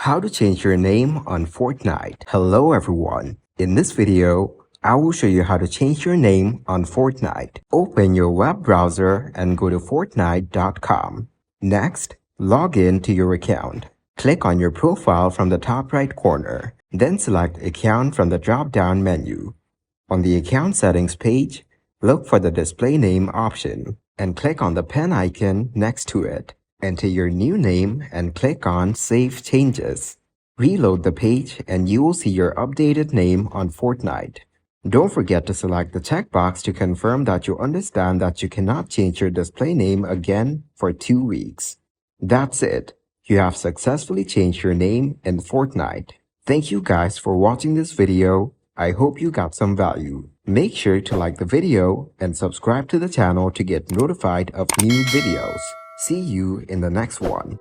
How to change your name on Fortnite. Hello everyone. In this video, I will show you how to change your name on Fortnite. Open your web browser and go to fortnite.com. Next, log in to your account. Click on your profile from the top right corner. Then select Account from the drop-down menu. On the Account Settings page, look for the Display Name option and click on the pen icon next to it. Enter your new name and click on Save Changes. Reload the page and you will see your updated name on Fortnite. Don't forget to select the checkbox to confirm that you understand that you cannot change your display name again for 2 weeks. That's it. You have successfully changed your name in Fortnite. Thank you guys for watching this video. I hope you got some value. Make sure to like the video and subscribe to the channel to get notified of new videos. See you in the next one.